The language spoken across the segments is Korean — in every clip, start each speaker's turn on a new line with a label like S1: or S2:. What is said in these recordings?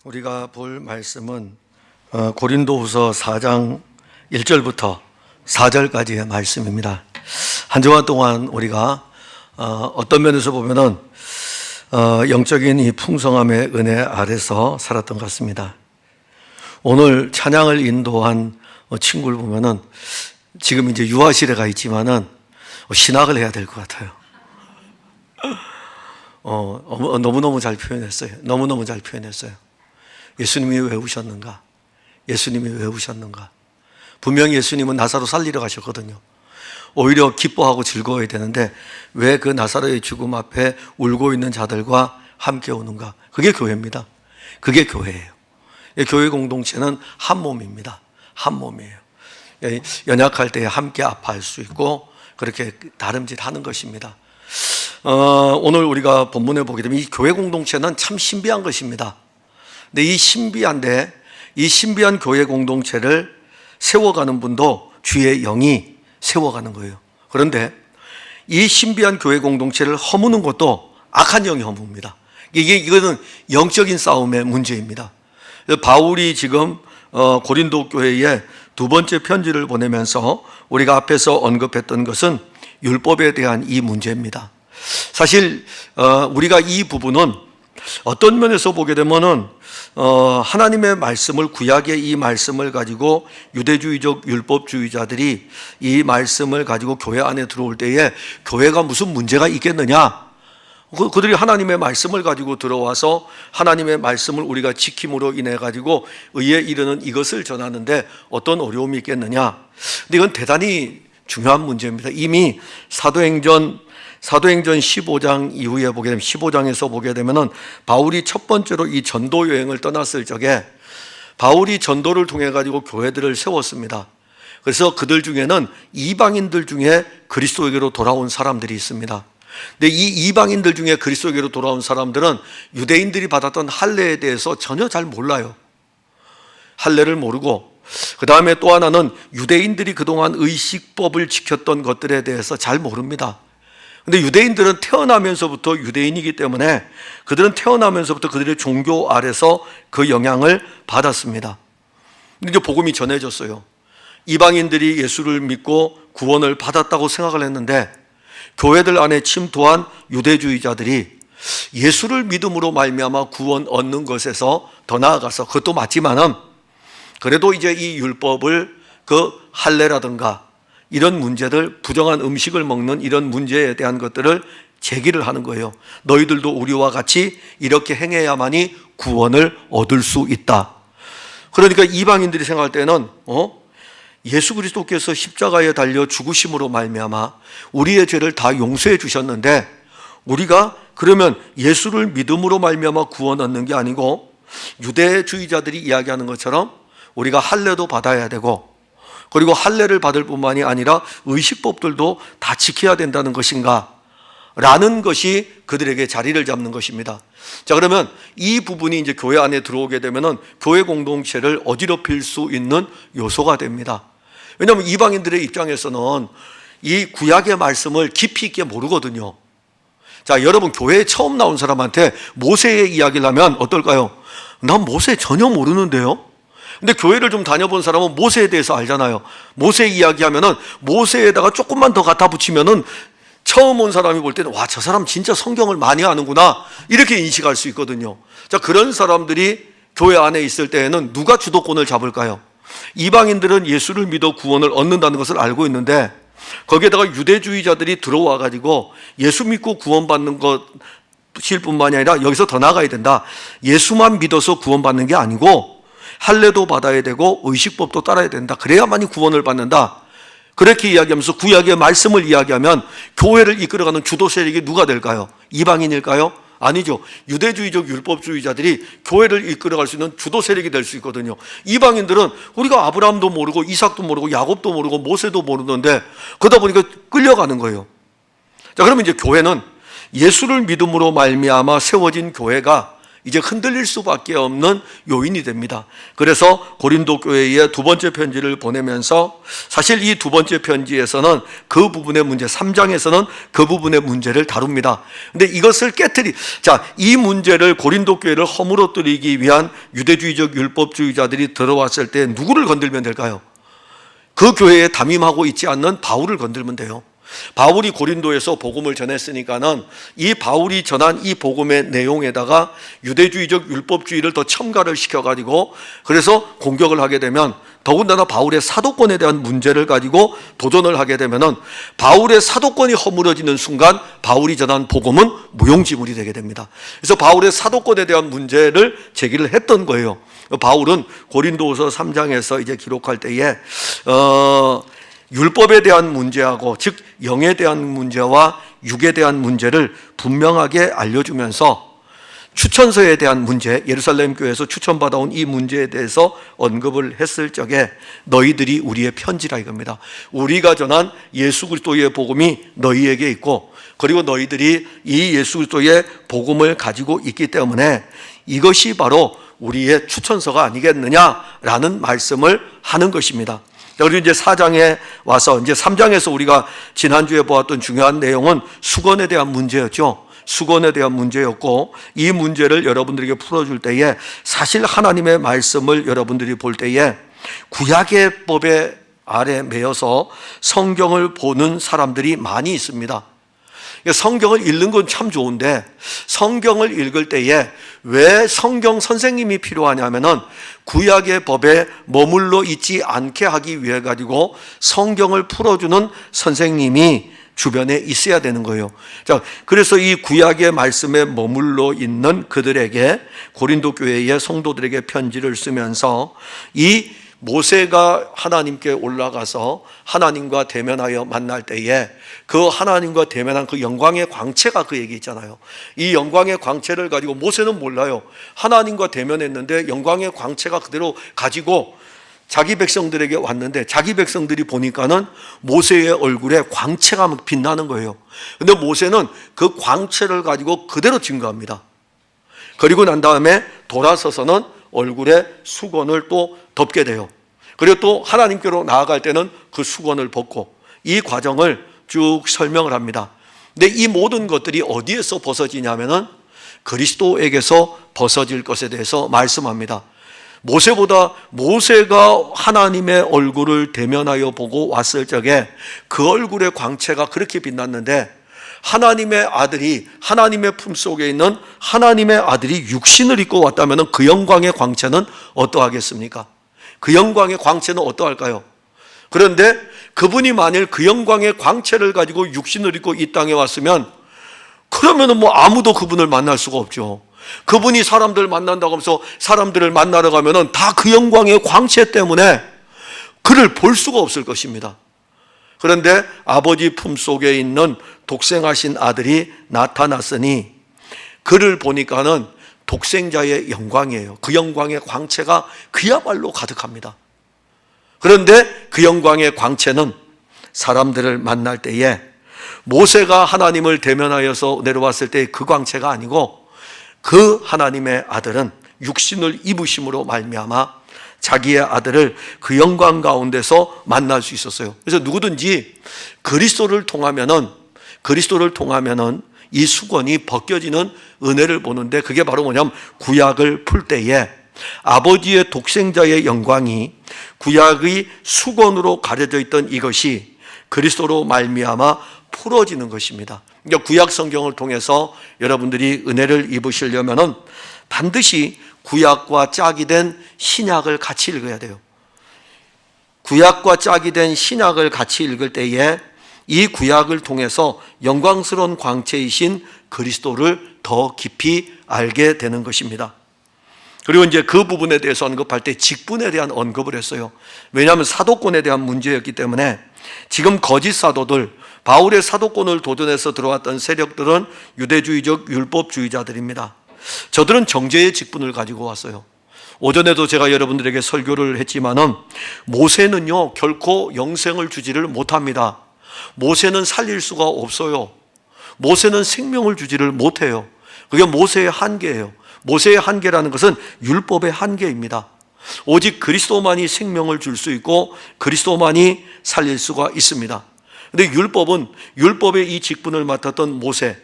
S1: 우리가 볼 말씀은 고린도후서 4장 1절부터 4절까지의 말씀입니다. 한 주간 동안 우리가 어떤 면에서 보면은 영적인 이 풍성함의 은혜 아래서 살았던 것 같습니다. 오늘 찬양을 인도한 친구를 보면은 지금 이제 유아실에 가 있지만은 신학을 해야 될 것 같아요. 너무너무 잘 표현했어요. 너무너무 잘 표현했어요. 예수님이 왜 우셨는가? 예수님이 왜 우셨는가? 분명히 예수님은 나사로 살리러 가셨거든요. 오히려 기뻐하고 즐거워야 되는데 왜 그 나사로의 죽음 앞에 울고 있는 자들과 함께 오는가? 그게 교회입니다. 그게 교회예요. 교회 공동체는 한 몸입니다. 한 몸이에요. 연약할 때 함께 아파할 수 있고 그렇게 다름질하는 것입니다. 오늘 우리가 본문에 보게 되면 이 교회 공동체는 참 신비한 것입니다. 근데 이 신비한 교회 공동체를 세워가는 분도 주의 영이 세워가는 거예요. 그런데 이 신비한 교회 공동체를 허무는 것도 악한 영이 허뭅니다. 이거는 영적인 싸움의 문제입니다. 바울이 지금 고린도 교회에 두 번째 편지를 보내면서 우리가 앞에서 언급했던 것은 율법에 대한 이 문제입니다. 사실 우리가 이 부분은 어떤 면에서 보게 되면은 하나님의 말씀을, 구약의 이 말씀을 가지고 유대주의적 율법주의자들이 이 말씀을 가지고 교회 안에 들어올 때에 교회가 무슨 문제가 있겠느냐? 그들이 하나님의 말씀을 가지고 들어와서 하나님의 말씀을 우리가 지킴으로 인해 가지고 의에 이르는 이것을 전하는데 어떤 어려움이 있겠느냐? 근데 이건 대단히 중요한 문제입니다. 이미 사도행전 15장 이후에 보게 되면 15장에서 보게 되면은 바울이 첫 번째로 이 전도 여행을 떠났을 적에 바울이 전도를 통해 가지고 교회들을 세웠습니다. 그래서 그들 중에는 이방인들 중에 그리스도에게로 돌아온 사람들이 있습니다. 근데 이 이방인들 중에 그리스도에게로 돌아온 사람들은 유대인들이 받았던 할례에 대해서 전혀 잘 몰라요. 할례를 모르고, 그 다음에 또 하나는 유대인들이 그동안 의식법을 지켰던 것들에 대해서 잘 모릅니다. 근데 유대인들은 태어나면서부터 유대인이기 때문에 그들은 태어나면서부터 그들의 종교 아래서 그 영향을 받았습니다. 근데 이제 복음이 전해졌어요. 이방인들이 예수를 믿고 구원을 받았다고 생각을 했는데 교회들 안에 침투한 유대주의자들이 예수를 믿음으로 말미암아 구원 얻는 것에서 더 나아가서, 그것도 맞지만은 그래도 이제 이 율법을 그 할례라든가 이런 문제들, 부정한 음식을 먹는 이런 문제에 대한 것들을 제기를 하는 거예요. 너희들도 우리와 같이 이렇게 행해야만이 구원을 얻을 수 있다. 그러니까 이방인들이 생각할 때는 예수 그리스도께서 십자가에 달려 죽으심으로 말미암아 우리의 죄를 다 용서해 주셨는데 우리가 그러면 예수를 믿음으로 말미암아 구원 얻는 게 아니고 유대주의자들이 이야기하는 것처럼 우리가 할례도 받아야 되고 그리고 할례를 받을 뿐만이 아니라 의식법들도 다 지켜야 된다는 것인가? 라는 것이 그들에게 자리를 잡는 것입니다. 자, 그러면 이 부분이 이제 교회 안에 들어오게 되면은 교회 공동체를 어지럽힐 수 있는 요소가 됩니다. 왜냐하면 이방인들의 입장에서는 이 구약의 말씀을 깊이 있게 모르거든요. 자, 여러분 교회에 처음 나온 사람한테 모세의 이야기를 하면 어떨까요? 난 모세 전혀 모르는데요? 근데 교회를 좀 다녀본 사람은 모세에 대해서 알잖아요. 모세 이야기하면은 모세에다가 조금만 더 갖다 붙이면은 처음 온 사람이 볼 때는 와, 저 사람 진짜 성경을 많이 아는구나 이렇게 인식할 수 있거든요. 자, 그런 사람들이 교회 안에 있을 때에는 누가 주도권을 잡을까요? 이방인들은 예수를 믿어 구원을 얻는다는 것을 알고 있는데 거기에다가 유대주의자들이 들어와 가지고 예수 믿고 구원받는 것일 뿐만이 아니라 여기서 더 나아가야 된다. 예수만 믿어서 구원받는 게 아니고 할례도 받아야 되고 의식법도 따라야 된다. 그래야만이 구원을 받는다. 그렇게 이야기하면서 구약의 말씀을 이야기하면 교회를 이끌어가는 주도 세력이 누가 될까요? 이방인일까요? 아니죠. 유대주의적 율법주의자들이 교회를 이끌어갈 수 있는 주도 세력이 될 수 있거든요. 이방인들은 우리가 아브라함도 모르고 이삭도 모르고 야곱도 모르고 모세도 모르는데 그러다 보니까 끌려가는 거예요. 자, 그러면 이제 교회는 예수를 믿음으로 말미암아 세워진 교회가 이제 흔들릴 수밖에 없는 요인이 됩니다. 그래서 고린도 교회에 두 번째 편지를 보내면서 사실 이 두 번째 편지에서는 그 부분의 문제, 3장에서는 그 부분의 문제를 다룹니다. 근데 이것을 이 문제를 고린도 교회를 허물어뜨리기 위한 유대주의적 율법주의자들이 들어왔을 때 누구를 건들면 될까요? 그 교회에 담임하고 있지 않는 바울을 건들면 돼요. 바울이 고린도에서 복음을 전했으니까는 이 바울이 전한 이 복음의 내용에다가 유대주의적 율법주의를 더 첨가를 시켜가지고 그래서 공격을 하게 되면 더군다나 바울의 사도권에 대한 문제를 가지고 도전을 하게 되면은 바울의 사도권이 허물어지는 순간 바울이 전한 복음은 무용지물이 되게 됩니다. 그래서 바울의 사도권에 대한 문제를 제기를 했던 거예요. 바울은 고린도후서 3장에서 이제 기록할 때에 율법에 대한 문제하고 즉 영에 대한 문제와 육에 대한 문제를 분명하게 알려주면서 추천서에 대한 문제, 예루살렘 교회에서 추천받아온 이 문제에 대해서 언급을 했을 적에 너희들이 우리의 편지라 이겁니다. 우리가 전한 예수 그리스도의 복음이 너희에게 있고 그리고 너희들이 이 예수 그리스도의 복음을 가지고 있기 때문에 이것이 바로 우리의 추천서가 아니겠느냐라는 말씀을 하는 것입니다. 그리고 이제 4장에 와서 이제 3장에서 우리가 지난주에 보았던 중요한 내용은 수건에 대한 문제였죠. 수건에 대한 문제였고 이 문제를 여러분들에게 풀어줄 때에 사실 하나님의 말씀을 여러분들이 볼 때에 구약의 법에 아래 매여서 성경을 보는 사람들이 많이 있습니다. 성경을 읽는 건 참 좋은데 성경을 읽을 때에 왜 성경 선생님이 필요하냐면은 구약의 법에 머물러 있지 않게 하기 위해 가지고 성경을 풀어주는 선생님이 주변에 있어야 되는 거예요. 자, 그래서 이 구약의 말씀에 머물러 있는 그들에게 고린도 교회의 성도들에게 편지를 쓰면서 이 모세가 하나님께 올라가서 하나님과 대면하여 만날 때에 그 하나님과 대면한 그 영광의 광채가 그 얘기 있잖아요. 이 영광의 광채를 가지고 모세는 몰라요. 하나님과 대면했는데 영광의 광채가 그대로 가지고 자기 백성들에게 왔는데 자기 백성들이 보니까는 모세의 얼굴에 광채가 빛나는 거예요. 근데 모세는 그 광채를 가지고 그대로 증거합니다. 그리고 난 다음에 돌아서서는 얼굴에 수건을 또 덮게 돼요. 그리고 또 하나님께로 나아갈 때는 그 수건을 벗고 이 과정을 쭉 설명을 합니다. 근데 이 모든 것들이 어디에서 벗어지냐면은 그리스도에게서 벗어질 것에 대해서 말씀합니다. 모세가 하나님의 얼굴을 대면하여 보고 왔을 적에 그 얼굴의 광채가 그렇게 빛났는데 하나님의 아들이 하나님의 품속에 있는 하나님의 아들이 육신을 입고 왔다면 그 영광의 광채는 어떠하겠습니까? 그 영광의 광채는 어떠할까요? 그런데 그분이 만일 그 영광의 광채를 가지고 육신을 입고 이 땅에 왔으면 그러면은 아무도 그분을 만날 수가 없죠. 그분이 사람들 만난다고 하면서 사람들을 만나러 가면은 다 그 영광의 광채 때문에 그를 볼 수가 없을 것입니다. 그런데 아버지 품속에 있는 독생하신 아들이 나타났으니 그를 보니까는 독생자의 영광이에요. 그 영광의 광채가 그야말로 가득합니다. 그런데 그 영광의 광채는 사람들을 만날 때에 모세가 하나님을 대면하여서 내려왔을 때 그 광채가 아니고 그 하나님의 아들은 육신을 입으심으로 말미암아 자기의 아들을 그 영광 가운데서 만날 수 있었어요. 그래서 누구든지 그리스도를 통하면은 이 수건이 벗겨지는 은혜를 보는데 그게 바로 뭐냐면 구약을 풀 때에 아버지의 독생자의 영광이 구약의 수건으로 가려져 있던 이것이 그리스도로 말미암아 풀어지는 것입니다. 그러니까 구약 성경을 통해서 여러분들이 은혜를 입으시려면은 반드시 구약과 짝이 된 신약을 같이 읽어야 돼요. 구약과 짝이 된 신약을 같이 읽을 때에 이 구약을 통해서 영광스러운 광채이신 그리스도를 더 깊이 알게 되는 것입니다. 그리고 이제 그 부분에 대해서 언급할 때 직분에 대한 언급을 했어요. 왜냐하면 사도권에 대한 문제였기 때문에 지금 거짓 사도들, 바울의 사도권을 도전해서 들어왔던 세력들은 유대주의적 율법주의자들입니다. 저들은 정죄의 직분을 가지고 왔어요. 오전에도 제가 여러분들에게 설교를 했지만은 모세는요 결코 영생을 주지를 못합니다. 모세는 살릴 수가 없어요. 모세는 생명을 주지를 못해요. 그게 모세의 한계예요. 모세의 한계라는 것은 율법의 한계입니다. 오직 그리스도만이 생명을 줄 수 있고 그리스도만이 살릴 수가 있습니다. 그런데 율법의 이 직분을 맡았던 모세,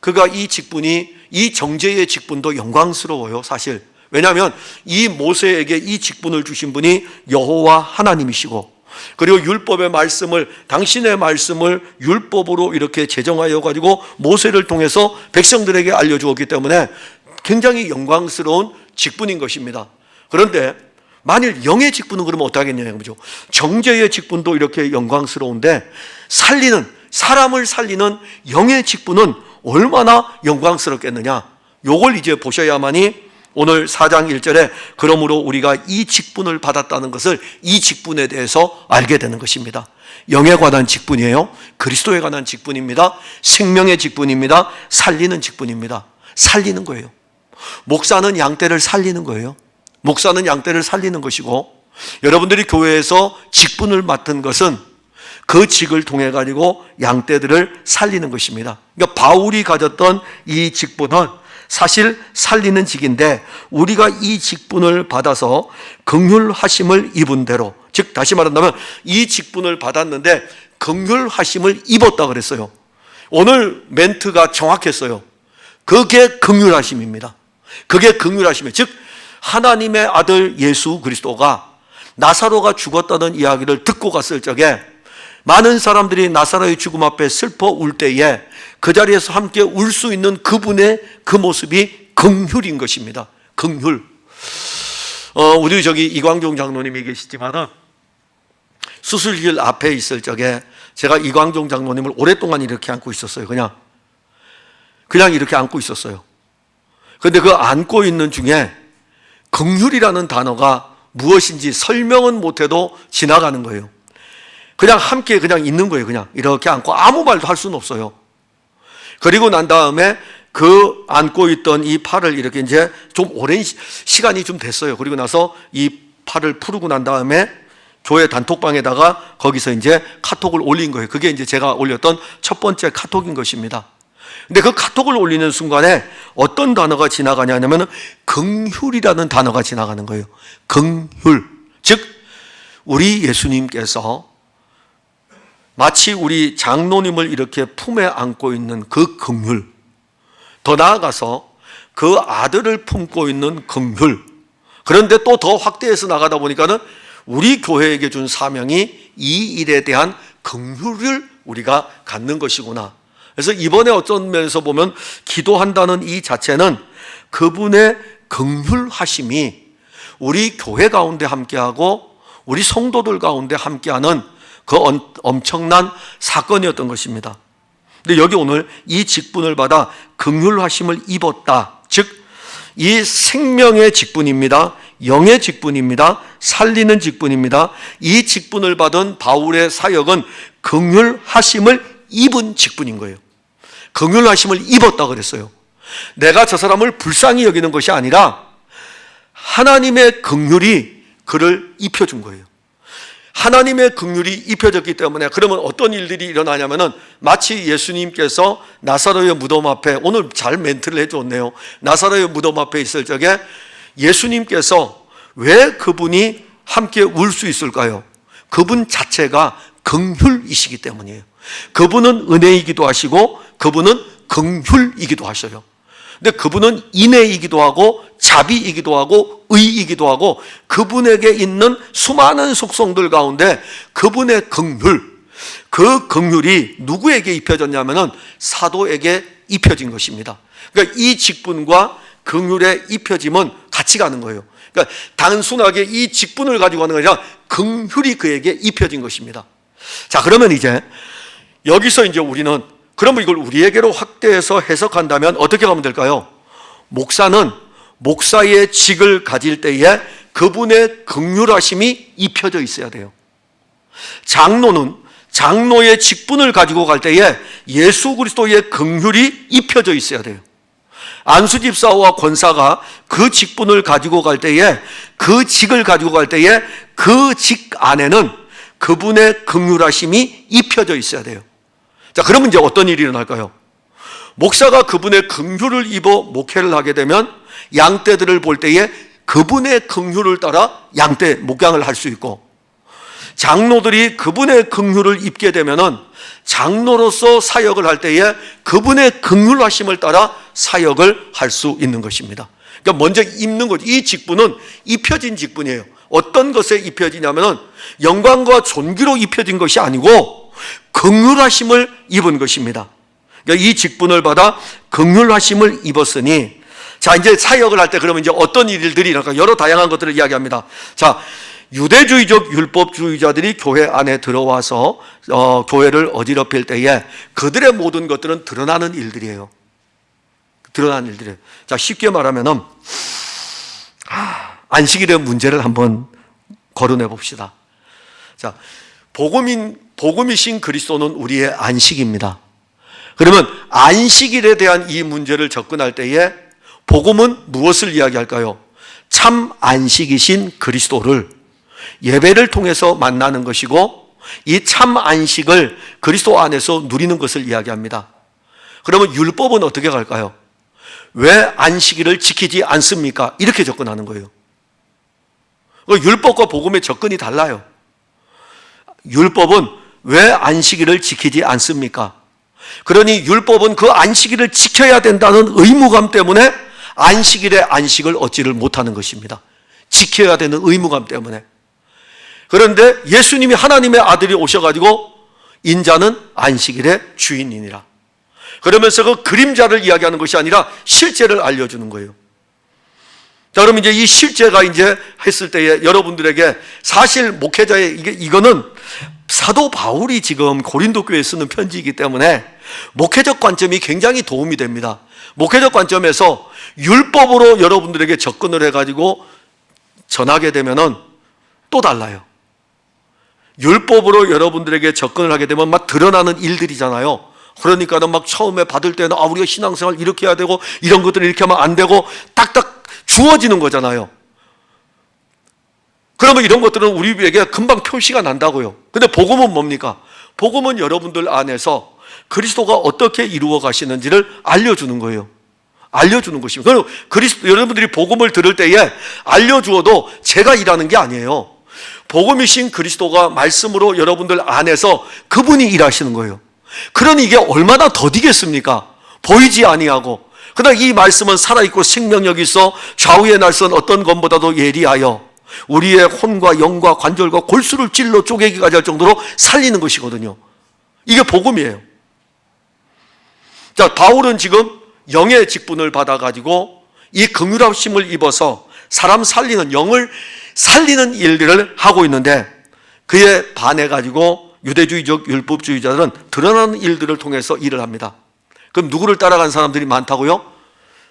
S1: 그가 이 직분이, 이 정죄의 직분도 영광스러워요, 사실. 왜냐하면 이 모세에게 이 직분을 주신 분이 여호와 하나님이시고, 그리고 율법의 말씀을, 당신의 말씀을 율법으로 이렇게 제정하여 가지고 모세를 통해서 백성들에게 알려주었기 때문에 굉장히 영광스러운 직분인 것입니다. 그런데 만일 영의 직분은 그러면 어떡하겠냐는 거죠. 정죄의 직분도 이렇게 영광스러운데 사람을 살리는 영의 직분은 얼마나 영광스럽겠느냐, 요걸 이제 보셔야만이 오늘 4장 1절에 그러므로 우리가 이 직분을 받았다는 것을, 이 직분에 대해서 알게 되는 것입니다. 영에 관한 직분이에요. 그리스도에 관한 직분입니다. 생명의 직분입니다. 살리는 직분입니다. 살리는 거예요. 목사는 양떼를 살리는 거예요. 목사는 양떼를 살리는 것이고, 여러분들이 교회에서 직분을 맡은 것은 그 직을 통해 가지고 양떼들을 살리는 것입니다. 그러니까 바울이 가졌던 이 직분은 사실 살리는 직인데, 우리가 이 직분을 받아서 긍휼하심을 입은 대로, 즉 다시 말한다면 이 직분을 받았는데 긍휼하심을 입었다 그랬어요. 오늘 멘트가 정확했어요. 그게 긍휼하심입니다. 그게 긍휼하심이에요. 즉 하나님의 아들 예수 그리스도가 나사로가 죽었다는 이야기를 듣고 갔을 적에 많은 사람들이 나사로의 죽음 앞에 슬퍼 울 때에 그 자리에서 함께 울 수 있는 그분의 그 모습이 긍휼인 것입니다. 긍휼. 우리 이광종 장로님이 계시지만은 수술실 앞에 있을 적에 제가 이광종 장로님을 오랫동안 이렇게 안고 있었어요. 그냥 이렇게 안고 있었어요. 그런데 그 안고 있는 중에 긍휼이라는 단어가 무엇인지 설명은 못해도 지나가는 거예요. 그냥 함께 그냥 있는 거예요. 그냥 이렇게 안고 아무 말도 할 수는 없어요. 그리고 난 다음에 그 안고 있던 이 팔을 이렇게 이제 좀 오랜 시간이 좀 됐어요. 그리고 나서 이 팔을 풀고 난 다음에 교회 단톡방에다가 거기서 이제 카톡을 올린 거예요. 그게 이제 제가 올렸던 첫 번째 카톡인 것입니다. 근데 그 카톡을 올리는 순간에 어떤 단어가 지나가냐면 긍휼이라는 단어가 지나가는 거예요. 긍휼. 즉 우리 예수님께서 마치 우리 장로님을 이렇게 품에 안고 있는 그 긍휼, 더 나아가서 그 아들을 품고 있는 긍휼, 그런데 또 더 확대해서 나가다 보니까는 우리 교회에게 준 사명이 이 일에 대한 긍휼을 우리가 갖는 것이구나. 그래서 이번에 어떤 면에서 보면 기도한다는 이 자체는 그분의 긍휼하심이 우리 교회 가운데 함께하고 우리 성도들 가운데 함께하는 그 엄청난 사건이었던 것입니다. 근데 여기 오늘 이 직분을 받아 긍휼하심을 입었다. 즉, 이 생명의 직분입니다. 영의 직분입니다. 살리는 직분입니다. 이 직분을 받은 바울의 사역은 긍휼하심을 입은 직분인 거예요. 긍휼하심을 입었다 그랬어요. 내가 저 사람을 불쌍히 여기는 것이 아니라 하나님의 긍휼이 그를 입혀준 거예요. 하나님의 긍휼이 입혀졌기 때문에 그러면 어떤 일들이 일어나냐면은 마치 예수님께서 나사로의 무덤 앞에, 오늘 잘 멘트를 해줬네요. 나사로의 무덤 앞에 있을 적에 예수님께서 왜 그분이 함께 울 수 있을까요? 그분 자체가 긍휼이시기 때문이에요. 그분은 은혜이기도 하시고 그분은 긍휼이기도 하셔요. 근데 그분은 인애이기도 하고 자비이기도 하고 의이기도 하고 그분에게 있는 수많은 속성들 가운데 그분의 긍휼, 그 긍휼이 누구에게 입혀졌냐면은 사도에게 입혀진 것입니다. 그러니까 이 직분과 긍휼의 입혀짐은 같이 가는 거예요. 그러니까 단순하게 이 직분을 가지고 가는 게 아니라 긍휼이 그에게 입혀진 것입니다. 자, 그러면 이제 여기서 이제 우리는 그러면 이걸 우리에게로 확대해서 해석한다면 어떻게 가면 될까요? 목사는 목사의 직을 가질 때에 그분의 긍휼하심이 입혀져 있어야 돼요. 장로는 장로의 직분을 가지고 갈 때에 예수 그리스도의 긍휼이 입혀져 있어야 돼요. 안수집사와 권사가 그 직분을 가지고 갈 때에, 그 직을 가지고 갈 때에 그 직 안에는 그분의 긍휼하심이 입혀져 있어야 돼요. 자, 그러면 이제 어떤 일이 일어날까요? 목사가 그분의 긍휼을 입어 목회를 하게 되면 양떼들을 볼 때에 그분의 긍휼을 따라 양떼 목양을 할 수 있고, 장로들이 그분의 긍휼을 입게 되면은 장로로서 사역을 할 때에 그분의 긍휼하심을 따라 사역을 할 수 있는 것입니다. 그러니까 먼저 입는 거죠. 이 직분은 입혀진 직분이에요. 어떤 것에 입혀지냐면은 영광과 존귀로 입혀진 것이 아니고 긍휼하심을 입은 것입니다. 그러니까 이 직분을 받아 긍휼하심을 입었으니, 자, 이제 사역을 할 때 그러면 이제 어떤 일들이 일어날까? 여러 다양한 것들을 이야기합니다. 자, 유대주의적 율법주의자들이 교회 안에 들어와서 교회를 어지럽힐 때에 그들의 모든 것들은 드러나는 일들이에요. 드러나는 일들이에요. 자, 쉽게 말하면은 안식일의 문제를 한번 거론해 봅시다. 자, 복음이신 그리스도는 우리의 안식입니다. 그러면 안식일에 대한 이 문제를 접근할 때에 복음은 무엇을 이야기할까요? 참 안식이신 그리스도를 예배를 통해서 만나는 것이고, 이 참 안식을 그리스도 안에서 누리는 것을 이야기합니다. 그러면 율법은 어떻게 갈까요? 왜 안식일을 지키지 않습니까? 이렇게 접근하는 거예요. 율법과 복음의 접근이 달라요. 율법은 왜 안식일을 지키지 않습니까? 그러니 율법은 그 안식일을 지켜야 된다는 의무감 때문에 안식일에 안식을 얻지를 못하는 것입니다. 지켜야 되는 의무감 때문에. 그런데 예수님이 하나님의 아들이 오셔가지고 인자는 안식일의 주인이니라. 그러면서 그 그림자를 이야기하는 것이 아니라 실제를 알려주는 거예요. 자, 그럼 이제 이 실제가 이제 했을 때에 여러분들에게 사실 목회자의 이거는 사도 바울이 지금 고린도 교회에 쓰는 편지이기 때문에 목회적 관점이 굉장히 도움이 됩니다. 목회적 관점에서 율법으로 여러분들에게 접근을 해가지고 전하게 되면은 또 달라요. 율법으로 여러분들에게 접근을 하게 되면 막 드러나는 일들이잖아요. 그러니까는 막 처음에 받을 때는 우리가 신앙생활 이렇게 해야 되고 이런 것들을 이렇게 하면 안 되고 딱딱 주어지는 거잖아요. 그러면 이런 것들은 우리에게 금방 표시가 난다고요. 근데 복음은 뭡니까? 복음은 여러분들 안에서 그리스도가 어떻게 이루어 가시는지를 알려주는 거예요. 알려주는 것입니다. 그럼 여러분들이 복음을 들을 때에 알려주어도 제가 일하는 게 아니에요. 복음이신 그리스도가 말씀으로 여러분들 안에서 그분이 일하시는 거예요. 그러니 이게 얼마나 더디겠습니까? 보이지 아니하고. 그러나 이 말씀은 살아있고 생명력이 있어 좌우의 날선 어떤 것보다도 예리하여 우리의 혼과 영과 관절과 골수를 찔러 쪼개기까지 할 정도로 살리는 것이거든요. 이게 복음이에요. 자, 바울은 지금 영의 직분을 받아가지고 이 긍휼하심을 입어서 사람 살리는, 영을 살리는 일들을 하고 있는데, 그에 반해가지고 유대주의적 율법주의자들은 드러나는 일들을 통해서 일을 합니다. 그럼 누구를 따라가는 사람들이 많다고요?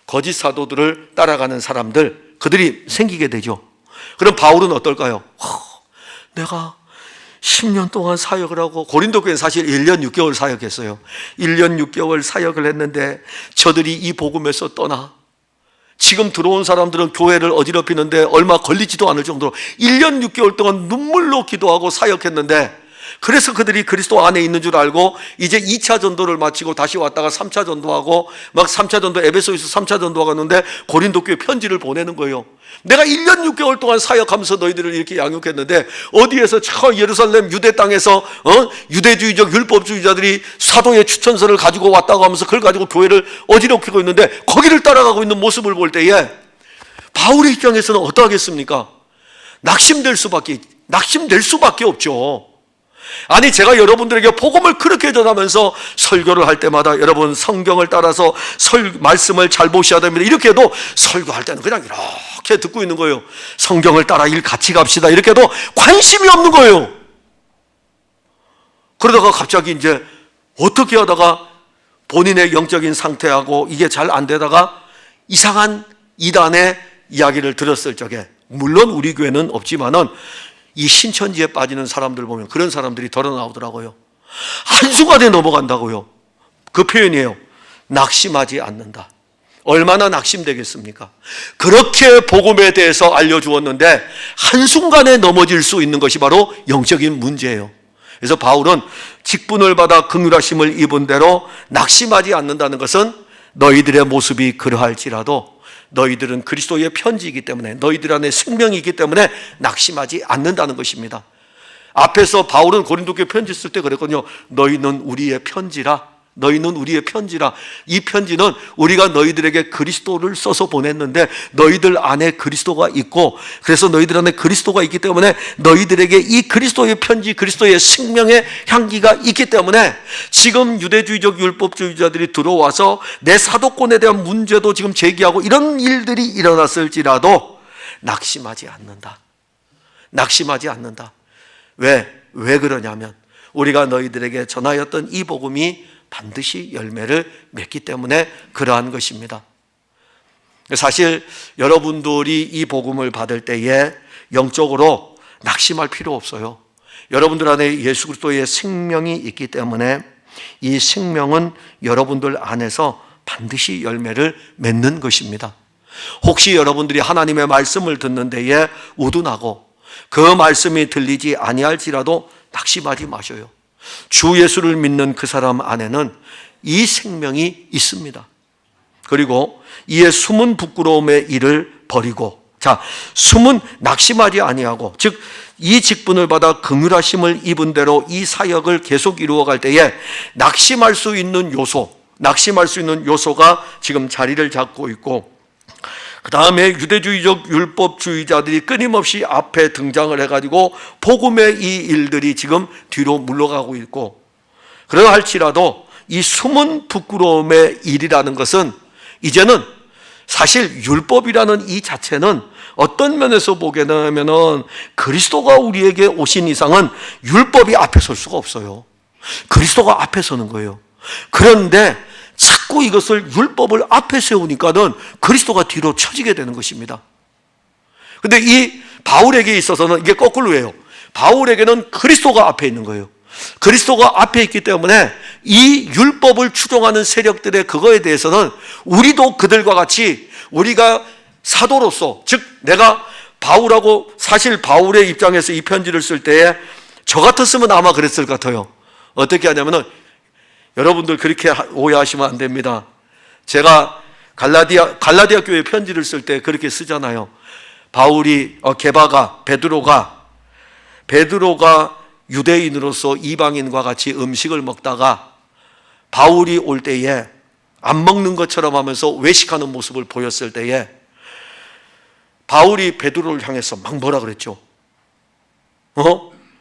S1: 거짓 사도들을 따라가는 사람들, 그들이 생기게 되죠. 그럼 바울은 어떨까요? 내가 10년 동안 사역을 하고, 고린도 교회는 사실 1년 6개월 사역했어요. 1년 6개월 사역을 했는데 저들이 이 복음에서 떠나 지금 들어온 사람들은 교회를 어지럽히는데 얼마 걸리지도 않을 정도로 1년 6개월 동안 눈물로 기도하고 사역했는데, 그래서 그들이 그리스도 안에 있는 줄 알고 이제 2차 전도를 마치고 다시 왔다가 3차 전도하고 막 3차 전도, 에베소에서 3차 전도가 갔는데 고린도 교회 편지를 보내는 거예요. 내가 1년 6개월 동안 사역하면서 너희들을 이렇게 양육했는데 어디에서 저 예루살렘 유대 땅에서 유대주의적 율법주의자들이 사도의 추천서를 가지고 왔다고 하면서 그걸 가지고 교회를 어지럽히고 있는데 거기를 따라가고 있는 모습을 볼 때에 바울의 입장에서는 어떠하겠습니까? 낙심될 수밖에 없죠. 아니, 제가 여러분들에게 복음을 그렇게 전하면서 설교를 할 때마다 여러분 성경을 따라서 말씀을 잘 보셔야 됩니다, 이렇게 해도 설교할 때는 그냥 이렇게 듣고 있는 거예요. 성경을 따라 일 같이 갑시다, 이렇게 해도 관심이 없는 거예요. 그러다가 갑자기 이제 어떻게 하다가 본인의 영적인 상태하고 이게 잘 안 되다가 이상한 이단의 이야기를 들었을 적에, 물론 우리 교회는 없지만은 이 신천지에 빠지는 사람들 보면 그런 사람들이 덜어 나오더라고요. 한순간에 넘어간다고요. 그 표현이에요. 낙심하지 않는다. 얼마나 낙심되겠습니까? 그렇게 복음에 대해서 알려주었는데 한순간에 넘어질 수 있는 것이 바로 영적인 문제예요. 그래서 바울은 직분을 받아 긍휼하심을 입은 대로 낙심하지 않는다는 것은 너희들의 모습이 그러할지라도 너희들은 그리스도의 편지이기 때문에, 너희들 안에 생명이기 때문에 낙심하지 않는다는 것입니다. 앞에서 바울은 고린도교회 편지 쓸 때 그랬거든요. 너희는 우리의 편지라. 너희는 우리의 편지라. 이 편지는 우리가 너희들에게 그리스도를 써서 보냈는데 너희들 안에 그리스도가 있고, 그래서 너희들 안에 그리스도가 있기 때문에 너희들에게 이 그리스도의 편지, 그리스도의 생명의 향기가 있기 때문에 지금 유대주의적 율법주의자들이 들어와서 내 사도권에 대한 문제도 지금 제기하고 이런 일들이 일어났을지라도 낙심하지 않는다. 낙심하지 않는다. 왜 그러냐면 우리가 너희들에게 전하였던 이 복음이 반드시 열매를 맺기 때문에 그러한 것입니다. 사실 여러분들이 이 복음을 받을 때에 영적으로 낙심할 필요 없어요. 여러분들 안에 예수 그리스도의 생명이 있기 때문에 이 생명은 여러분들 안에서 반드시 열매를 맺는 것입니다. 혹시 여러분들이 하나님의 말씀을 듣는 데에 우둔하고 그 말씀이 들리지 아니할지라도 낙심하지 마셔요. 주 예수를 믿는 그 사람 안에는 이 생명이 있습니다. 그리고 이에 숨은 부끄러움의 일을 버리고, 자, 숨은 낙심하지 아니하고, 즉 이 직분을 받아 긍휼하심을 입은 대로 이 사역을 계속 이루어갈 때에 낙심할 수 있는 요소가 지금 자리를 잡고 있고, 그 다음에 유대주의적 율법주의자들이 끊임없이 앞에 등장을 해가지고 복음의 이 일들이 지금 뒤로 물러가고 있고, 그러할지라도 이 숨은 부끄러움의 일이라는 것은 이제는 사실 율법이라는 이 자체는 어떤 면에서 보게 되면은 그리스도가 우리에게 오신 이상은 율법이 앞에 설 수가 없어요. 그리스도가 앞에 서는 거예요. 그런데 자꾸 이것을 율법을 앞에 세우니까는 그리스도가 뒤로 처지게 되는 것입니다. 근데 이 바울에게 있어서는 이게 거꾸로예요. 바울에게는 그리스도가 앞에 있는 거예요. 그리스도가 앞에 있기 때문에 이 율법을 추종하는 세력들의 그거에 대해서는 우리도 그들과 같이 우리가 사도로서, 즉 내가 바울하고, 사실 바울의 입장에서 이 편지를 쓸 때에 저 같았으면 아마 그랬을 것 같아요. 어떻게 하냐면은, 여러분들 그렇게 오해하시면 안 됩니다. 제가 갈라디아 교회 편지를 쓸 때 그렇게 쓰잖아요. 바울이 베드로가 유대인으로서 이방인과 같이 음식을 먹다가 바울이 올 때에 안 먹는 것처럼 하면서 외식하는 모습을 보였을 때에 바울이 베드로를 향해서 막 뭐라 그랬죠?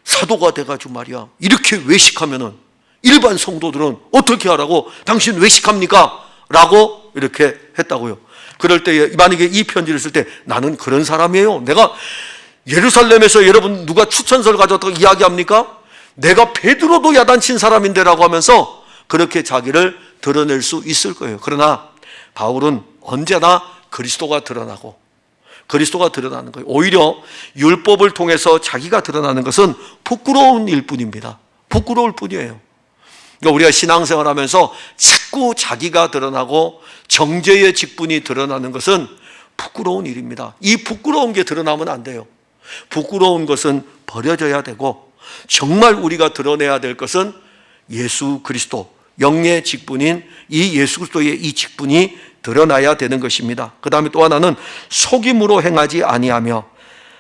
S1: 사도가 돼가지고 말이야, 이렇게 외식하면은 일반 성도들은 어떻게 하라고? 당신 외식합니까? 라고 이렇게 했다고요. 그럴 때 만약에 이 편지를 쓸 때 나는 그런 사람이에요. 내가 예루살렘에서 여러분 누가 추천서를 가져왔다고 이야기합니까? 내가 베드로도 야단친 사람인데 라고 하면서 그렇게 자기를 드러낼 수 있을 거예요. 그러나 바울은 언제나 그리스도가 드러나는 거예요. 오히려 율법을 통해서 자기가 드러나는 것은 부끄러운 일뿐입니다. 부끄러울 뿐이에요. 그러니까 우리가 신앙생활 하면서 자꾸 자기가 드러나고 정죄의 직분이 드러나는 것은 부끄러운 일입니다. 이 부끄러운 게 드러나면 안 돼요. 부끄러운 것은 버려져야 되고, 정말 우리가 드러내야 될 것은 예수 그리스도, 영의 직분인 이 예수 그리스도의 이 직분이 드러나야 되는 것입니다. 그 다음에 또 하나는 속임으로 행하지 아니하며,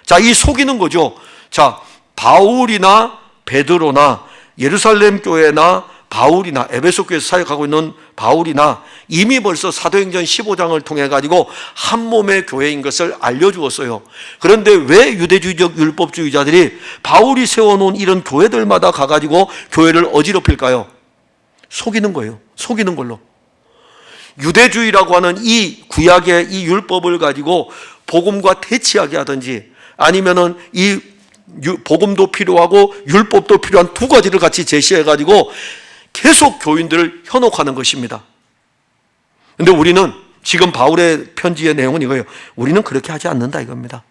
S1: 자, 이 속이는 거죠. 자, 바울이나 베드로나 예루살렘 교회나 바울이나 에베소 교회에서 사역하고 있는 바울이나 이미 벌써 사도행전 15장을 통해 가지고 한 몸의 교회인 것을 알려주었어요. 그런데 왜 유대주의적 율법주의자들이 바울이 세워놓은 이런 교회들마다 가가지고 교회를 어지럽힐까요? 속이는 거예요. 속이는 걸로. 유대주의라고 하는 이 구약의 이 율법을 가지고 복음과 대치하게 하든지, 아니면은 이 복음도 필요하고 율법도 필요한 두 가지를 같이 제시해가지고 계속 교인들을 현혹하는 것입니다. 그런데 우리는 지금 바울의 편지의 내용은 이거예요. 우리는 그렇게 하지 않는다 이겁니다.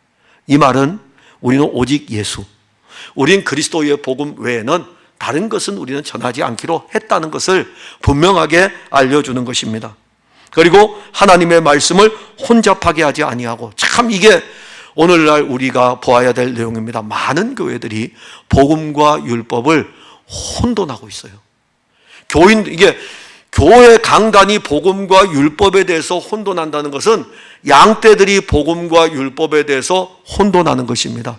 S1: 이 말은 우리는 오직 예수, 우린 그리스도의 복음 외에는 다른 것은 우리는 전하지 않기로 했다는 것을 분명하게 알려주는 것입니다. 그리고 하나님의 말씀을 혼잡하게 하지 아니하고, 참 이게 오늘날 우리가 보아야 될 내용입니다. 많은 교회들이 복음과 율법을 혼돈하고 있어요. 교회 강단이 복음과 율법에 대해서 혼돈한다는 것은 양떼들이 복음과 율법에 대해서 혼돈하는 것입니다.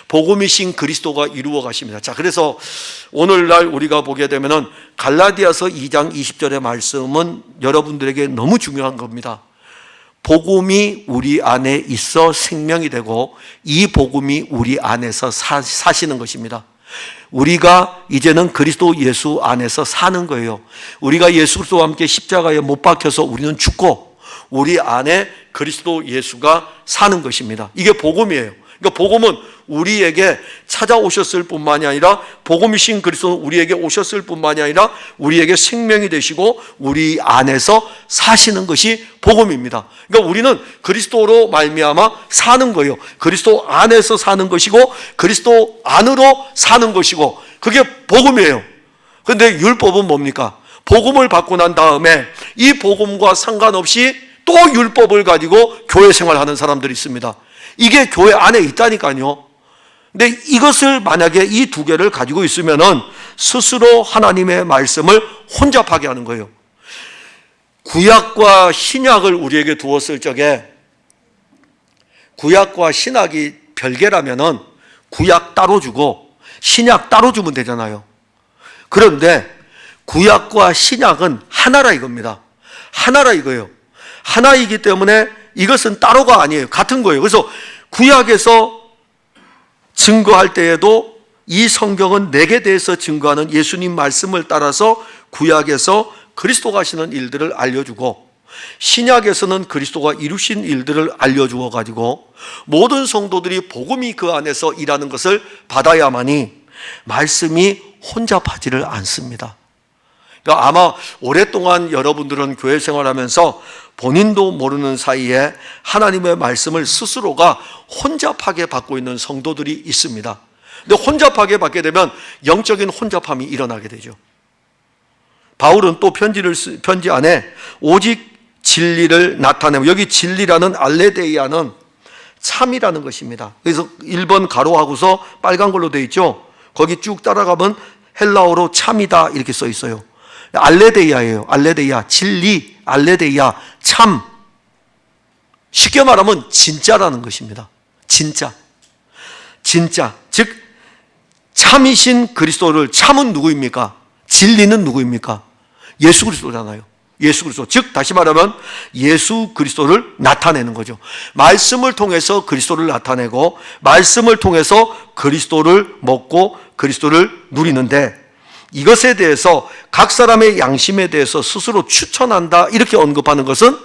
S1: 복음이신 그리스도가 이루어 가십니다. 자, 그래서 오늘날 우리가 보게 되면은 갈라디아서 2장 20절의 말씀은 여러분들에게 너무 중요한 겁니다. 복음이 우리 안에 있어 생명이 되고 이 복음이 우리 안에서 사시는 것입니다. 우리가 이제는 그리스도 예수 안에서 사는 거예요. 우리가 예수 그리스도와 함께 십자가에 못 박혀서 우리는 죽고 우리 안에 그리스도 예수가 사는 것입니다. 이게 복음이에요. 그러니까 복음은 우리에게 찾아오셨을 뿐만이 아니라 복음이신 그리스도는 우리에게 오셨을 뿐만이 아니라 우리에게 생명이 되시고 우리 안에서 사시는 것이 복음입니다. 그러니까 우리는 그리스도로 말미암아 사는 거예요. 그리스도 안에서 사는 것이고 그리스도 안으로 사는 것이고 그게 복음이에요. 그런데 율법은 뭡니까? 복음을 받고 난 다음에 이 복음과 상관없이 또 율법을 가지고 교회 생활하는 사람들이 있습니다. 이게 교회 안에 있다니까요. 근데 이것을 만약에 이 두 개를 가지고 있으면은 스스로 하나님의 말씀을 혼잡하게 하는 거예요. 구약과 신약을 우리에게 두었을 적에 구약과 신약이 별개라면은 구약 따로 주고 신약 따로 주면 되잖아요. 그런데 구약과 신약은 하나라 이겁니다. 하나라 이거예요. 하나이기 때문에 이것은 따로가 아니에요. 같은 거예요. 그래서 구약에서 증거할 때에도 이 성경은 내게 대해서 증거하는 예수님 말씀을 따라서 구약에서 그리스도가 하시는 일들을 알려주고 신약에서는 그리스도가 이루신 일들을 알려주어 가지고 모든 성도들이 복음이 그 안에서 일하는 것을 받아야만이 말씀이 혼잡하지를 않습니다. 그러니까 아마 오랫동안 여러분들은 교회 생활하면서 본인도 모르는 사이에 하나님의 말씀을 스스로가 혼잡하게 받고 있는 성도들이 있습니다. 근데 혼잡하게 받게 되면 영적인 혼잡함이 일어나게 되죠. 바울은 또 편지 안에 오직 진리를 나타내고, 여기 진리라는 알레데이아는 참이라는 것입니다. 그래서 1번 가로하고서 빨간 걸로 되어 있죠. 거기 쭉 따라가면 헬라어로 참이다 이렇게 써 있어요. 알레데이아예요. 알레데이아, 진리, 알레데이아, 참. 쉽게 말하면 진짜라는 것입니다. 진짜. 즉 참이신 그리스도를, 참은 누구입니까? 진리는 누구입니까? 예수 그리스도잖아요. 예수 그리스도. 즉 다시 말하면 예수 그리스도를 나타내는 거죠. 말씀을 통해서 그리스도를 나타내고 말씀을 통해서 그리스도를 먹고 그리스도를 누리는데, 이것에 대해서 각 사람의 양심에 대해서 스스로 추천한다 이렇게 언급하는 것은,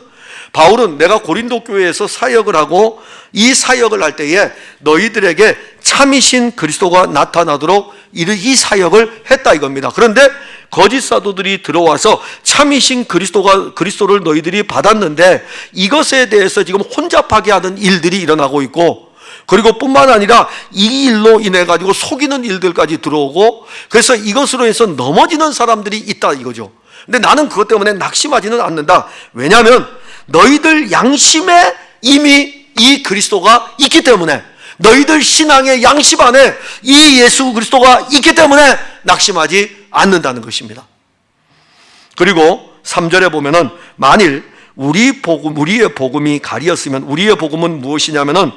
S1: 바울은 내가 고린도 교회에서 사역을 하고 이 사역을 할 때에 너희들에게 참이신 그리스도가 나타나도록 이 사역을 했다 이겁니다. 그런데 거짓 사도들이 들어와서 참이신 그리스도를 너희들이 받았는데 이것에 대해서 지금 혼잡하게 하는 일들이 일어나고 있고, 그리고 뿐만 아니라 이 일로 인해 가지고 속이는 일들까지 들어오고, 그래서 이것으로 해서 넘어지는 사람들이 있다 이거죠. 근데 나는 그것 때문에 낙심하지는 않는다. 왜냐하면 너희들 양심에 이미 이 그리스도가 있기 때문에, 너희들 신앙의 양심 안에 이 예수 그리스도가 있기 때문에 낙심하지 않는다는 것입니다. 그리고 3절에 보면은 만일 우리의 복음이 가리었으면, 우리의 복음은 무엇이냐면은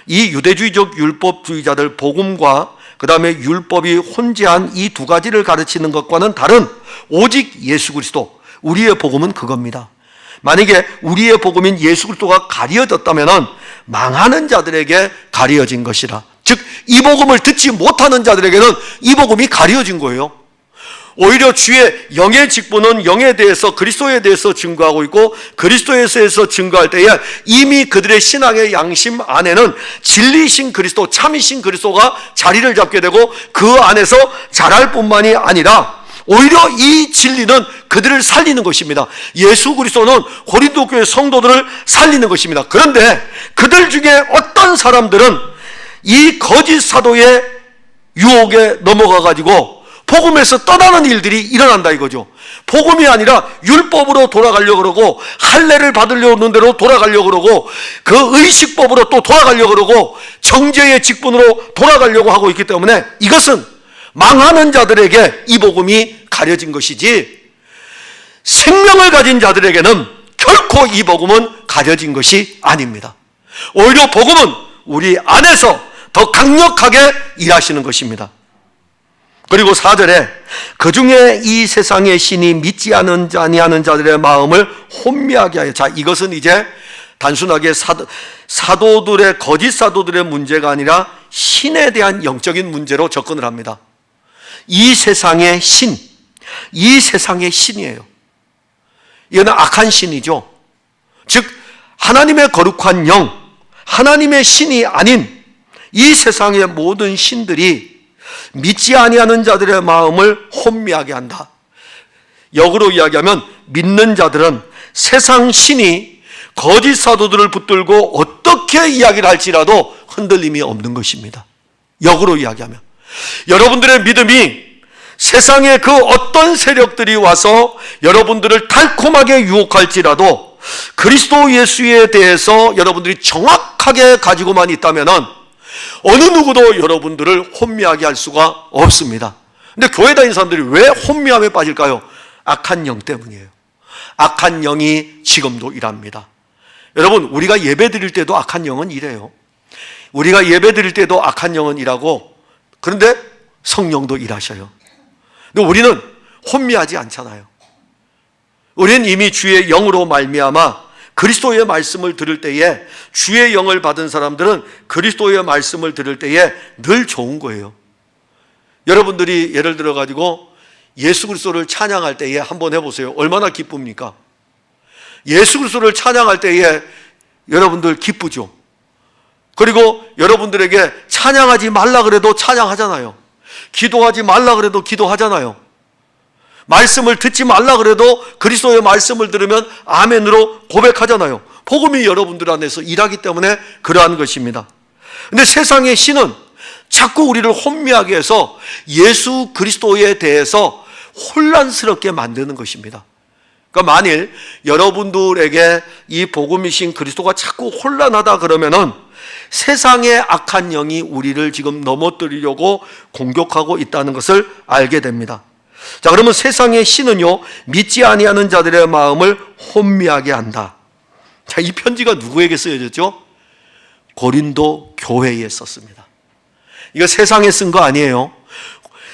S1: 이 유대주의적 율법주의자들 복음과 그 다음에 율법이 혼재한 이 두 가지를 가르치는 것과는 다른 오직 예수 그리스도, 우리의 복음은 그겁니다. 만약에 우리의 복음인 예수 그리스도가 가려졌다면 망하는 자들에게 가려진 것이라. 즉 이 복음을 듣지 못하는 자들에게는 이 복음이 가려진 거예요. 오히려 주의 영의 직분은 영에 대해서, 그리스도에 대해서 증거하고 있고, 그리스도에 대해서 증거할 때에 이미 그들의 신앙의 양심 안에는 진리신 그리스도, 참이신 그리스도가 자리를 잡게 되고 그 안에서 자랄 뿐만이 아니라 오히려 이 진리는 그들을 살리는 것입니다. 예수 그리스도는 고린도 교회 성도들을 살리는 것입니다. 그런데 그들 중에 어떤 사람들은 이 거짓 사도의 유혹에 넘어가 가지고 복음에서 떠나는 일들이 일어난다 이거죠. 복음이 아니라 율법으로 돌아가려고 그러고, 할례를 받으려는 대로 돌아가려고 그러고, 그 의식법으로 또 돌아가려고 그러고, 정죄의 직분으로 돌아가려고 하고 있기 때문에 이것은 망하는 자들에게 이 복음이 가려진 것이지 생명을 가진 자들에게는 결코 이 복음은 가려진 것이 아닙니다. 오히려 복음은 우리 안에서 더 강력하게 일하시는 것입니다. 그리고 4절에 그 중에 이 세상의 신이 믿지 아니하는 자들의 마음을 혼미하게 하여. 자, 이것은 이제 단순하게 사도들의, 거짓 사도들의 문제가 아니라 신에 대한 영적인 문제로 접근을 합니다. 이 세상의 신, 이 세상의 신이에요. 이거는 악한 신이죠. 즉 하나님의 거룩한 영, 하나님의 신이 아닌 이 세상의 모든 신들이 믿지 아니하는 자들의 마음을 혼미하게 한다. 역으로 이야기하면 믿는 자들은 세상 신이 거짓 사도들을 붙들고 어떻게 이야기를 할지라도 흔들림이 없는 것입니다. 역으로 이야기하면 여러분들의 믿음이 세상의 그 어떤 세력들이 와서 여러분들을 달콤하게 유혹할지라도 그리스도 예수에 대해서 여러분들이 정확하게 가지고만 있다면 어느 누구도 여러분들을 혼미하게 할 수가 없습니다. 근데 교회 다니는 사람들이 왜 혼미함에 빠질까요? 악한 영 때문이에요. 악한 영이 지금도 일합니다. 여러분, 우리가 예배 드릴 때도 악한 영은 일해요. 우리가 예배 드릴 때도 악한 영은 일하고, 그런데 성령도 일하셔요. 근데 우리는 혼미하지 않잖아요. 우리는 이미 주의 영으로 말미암아 그리스도의 말씀을 들을 때에, 주의 영을 받은 사람들은 그리스도의 말씀을 들을 때에 늘 좋은 거예요. 여러분들이 예를 들어 가지고 예수 그리스도를 찬양할 때에 한번 해보세요. 얼마나 기쁩니까? 예수 그리스도를 찬양할 때에 여러분들 기쁘죠. 그리고 여러분들에게 찬양하지 말라 그래도 찬양하잖아요. 기도하지 말라 그래도 기도하잖아요. 말씀을 듣지 말라 그래도 그리스도의 말씀을 들으면 아멘으로 고백하잖아요. 복음이 여러분들 안에서 일하기 때문에 그러한 것입니다. 근데 세상의 신은 자꾸 우리를 혼미하게 해서 예수 그리스도에 대해서 혼란스럽게 만드는 것입니다. 그러니까 만일 여러분들에게 이 복음이신 그리스도가 자꾸 혼란하다 그러면은 세상의 악한 영이 우리를 지금 넘어뜨리려고 공격하고 있다는 것을 알게 됩니다. 자, 그러면 세상의 신은요, 믿지 아니하는 자들의 마음을 혼미하게 한다. 자, 이 편지가 누구에게 쓰여졌죠? 고린도 교회에 썼습니다. 이거 세상에 쓴 거 아니에요.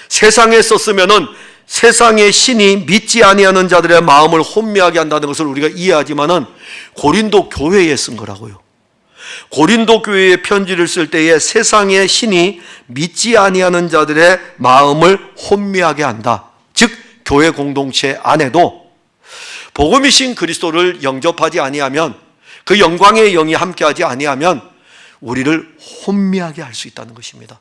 S1: 세상에 썼으면은 세상의 신이 믿지 아니하는 자들의 마음을 혼미하게 한다는 것을 우리가 이해하지만은 고린도 교회에 쓴 거라고요. 고린도 교회에 편지를 쓸 때에 세상의 신이 믿지 아니하는 자들의 마음을 혼미하게 한다. 즉 교회 공동체 안에도 복음이신 그리스도를 영접하지 아니하면, 그 영광의 영이 함께하지 아니하면 우리를 혼미하게 할 수 있다는 것입니다.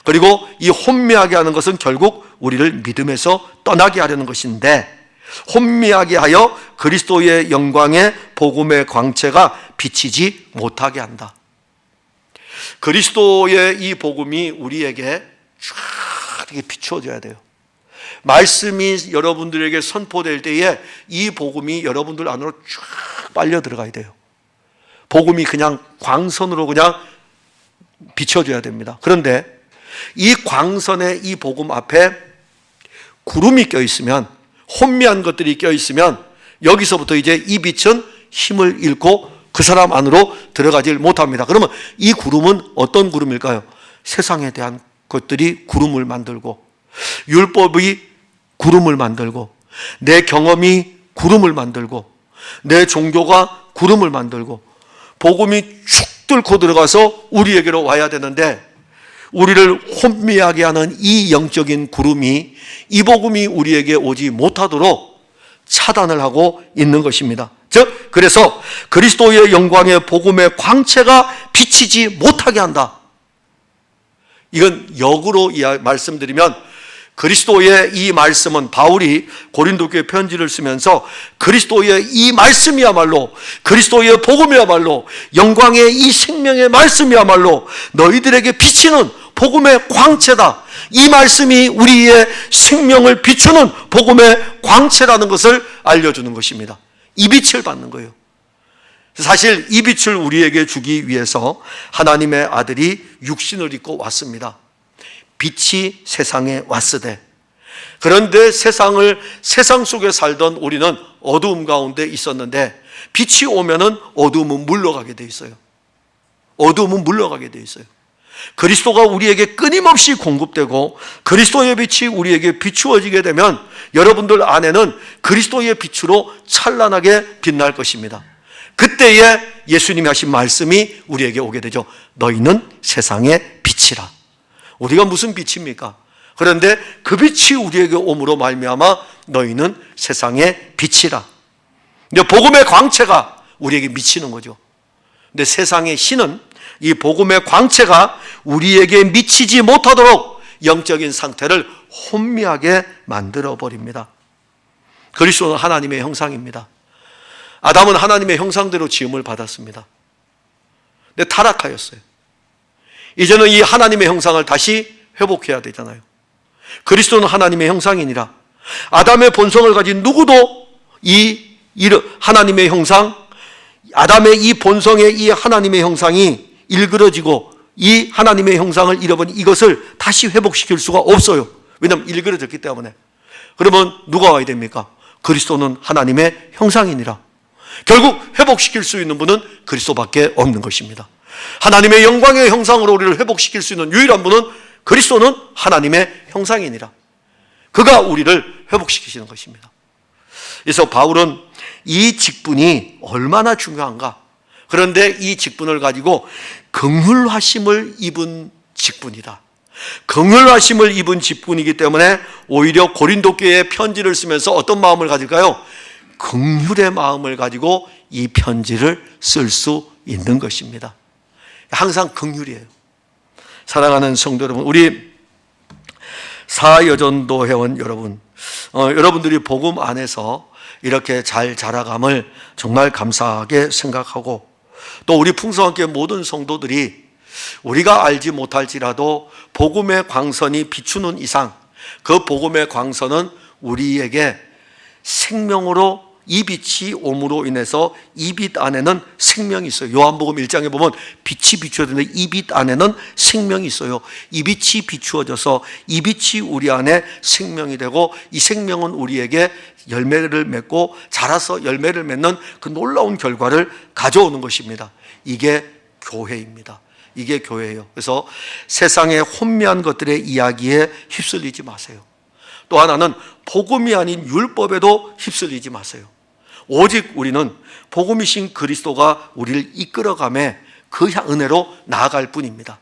S1: 그리고 이 혼미하게 하는 것은 결국 우리를 믿음에서 떠나게 하려는 것인데, 혼미하게 하여 그리스도의 영광의 복음의 광채가 비치지 못하게 한다. 그리스도의 이 복음이 우리에게 쫙 이렇게 비추어져야 돼요. 말씀이 여러분들에게 선포될 때에 이 복음이 여러분들 안으로 쫙 빨려 들어가야 돼요. 복음이 그냥 광선으로 그냥 비춰져야 됩니다. 그런데 이 광선의 이 복음 앞에 구름이 껴있으면, 혼미한 것들이 껴있으면 여기서부터 이제 이 빛은 힘을 잃고 그 사람 안으로 들어가질 못합니다. 그러면 이 구름은 어떤 구름일까요? 세상에 대한 것들이 구름을 만들고, 율법이 구름을 만들고, 내 경험이 구름을 만들고, 내 종교가 구름을 만들고, 복음이 쭉 뚫고 들어가서 우리에게로 와야 되는데 우리를 혼미하게 하는 이 영적인 구름이, 이 복음이 우리에게 오지 못하도록 차단을 하고 있는 것입니다. 즉 그래서 그리스도의 영광의 복음의 광채가 비치지 못하게 한다. 이건 역으로 말씀드리면 그리스도의 이 말씀은, 바울이 고린도 교회 편지를 쓰면서 그리스도의 이 말씀이야말로, 그리스도의 복음이야말로, 영광의 이 생명의 말씀이야말로 너희들에게 비치는 복음의 광채다. 이 말씀이 우리의 생명을 비추는 복음의 광채라는 것을 알려주는 것입니다. 이 빛을 받는 거예요. 사실 이 빛을 우리에게 주기 위해서 하나님의 아들이 육신을 입고 왔습니다. 빛이 세상에 왔으되 그런데 세상 속에 살던 우리는 어두움 가운데 있었는데 빛이 오면은 어두움은 물러가게 돼 있어요. 어두움은 물러가게 돼 있어요. 그리스도가 우리에게 끊임없이 공급되고 그리스도의 빛이 우리에게 비추어지게 되면 여러분들 안에는 그리스도의 빛으로 찬란하게 빛날 것입니다. 그때에 예수님이 하신 말씀이 우리에게 오게 되죠. 너희는 세상의 빛이라. 우리가 무슨 빛입니까? 그런데 그 빛이 우리에게 옴으로 말미암아 너희는 세상의 빛이라. 근데 복음의 광채가 우리에게 미치는 거죠. 근데 세상의 신은 이 복음의 광채가 우리에게 미치지 못하도록 영적인 상태를 혼미하게 만들어 버립니다. 그리스도는 하나님의 형상입니다. 아담은 하나님의 형상대로 지음을 받았습니다. 근데 타락하였어요. 이제는 이 하나님의 형상을 다시 회복해야 되잖아요. 그리스도는 하나님의 형상이니라. 아담의 본성을 가진 누구도 하나님의 형상, 아담의 이 본성의 이 하나님의 형상이 일그러지고 이 하나님의 형상을 잃어버린 이것을 다시 회복시킬 수가 없어요. 왜냐하면 일그러졌기 때문에. 그러면 누가 와야 됩니까? 그리스도는 하나님의 형상이니라. 결국 회복시킬 수 있는 분은 그리스도밖에 없는 것입니다. 하나님의 영광의 형상으로 우리를 회복시킬 수 있는 유일한 분은 그리스도는 하나님의 형상이니라. 그가 우리를 회복시키시는 것입니다. 그래서 바울은 이 직분이 얼마나 중요한가. 그런데 이 직분을 가지고 긍휼하심을 입은 직분이다. 긍휼하심을 입은 직분이기 때문에 오히려 고린도 교회에 편지를 쓰면서 어떤 마음을 가질까요? 긍휼의 마음을 가지고 이 편지를 쓸 수 있는 것입니다. 항상 긍휼이에요. 사랑하는 성도 여러분, 우리 사여전도 회원 여러분, 여러분들이 복음 안에서 이렇게 잘 자라감을 정말 감사하게 생각하고, 또 우리 풍성한교회 모든 성도들이 우리가 알지 못할지라도 복음의 광선이 비추는 이상 그 복음의 광선은 우리에게 생명으로 이 빛이 옴으로 인해서 이 빛 안에는 생명이 있어요. 요한복음 1장에 보면 빛이 비추어지는데 이 빛 안에는 생명이 있어요. 이 빛이 비추어져서 이 빛이 우리 안에 생명이 되고 이 생명은 우리에게 열매를 맺고 자라서 열매를 맺는 그 놀라운 결과를 가져오는 것입니다. 이게 교회입니다. 이게 교회예요. 그래서 세상의 혼미한 것들의 이야기에 휩쓸리지 마세요. 또 하나는 복음이 아닌 율법에도 휩쓸리지 마세요. 오직 우리는 복음이신 그리스도가 우리를 이끌어가매 그 은혜로 나아갈 뿐입니다.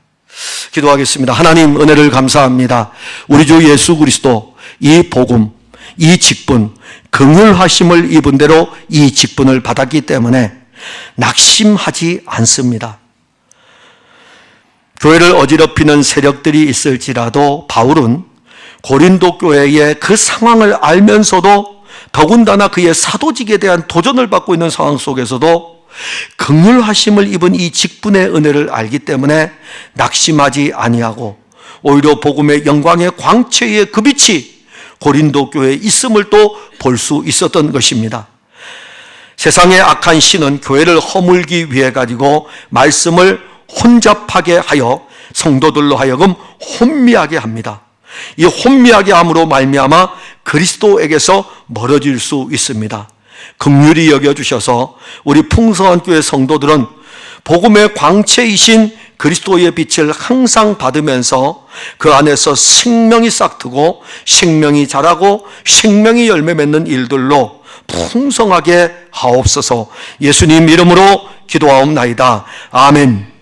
S1: 기도하겠습니다. 하나님, 은혜를 감사합니다. 우리 주 예수 그리스도 이 복음, 이 직분, 긍휼하심을 입은 대로 이 직분을 받았기 때문에 낙심하지 않습니다. 교회를 어지럽히는 세력들이 있을지라도 바울은 고린도 교회의 그 상황을 알면서도 더군다나 그의 사도직에 대한 도전을 받고 있는 상황 속에서도 긍휼하심을 입은 이 직분의 은혜를 알기 때문에 낙심하지 아니하고 오히려 복음의 영광의 광채의 그 빛이 고린도 교회에 있음을 또 볼 수 있었던 것입니다. 세상의 악한 신은 교회를 허물기 위해 가지고 말씀을 혼잡하게 하여 성도들로 하여금 혼미하게 합니다. 이 혼미하게 함으로 말미암아 그리스도에게서 멀어질 수 있습니다. 긍휼히 여겨주셔서 우리 풍성한 교회 성도들은 복음의 광채이신 그리스도의 빛을 항상 받으면서 그 안에서 생명이 싹트고 생명이 자라고 생명이 열매 맺는 일들로 풍성하게 하옵소서. 예수님 이름으로 기도하옵나이다. 아멘.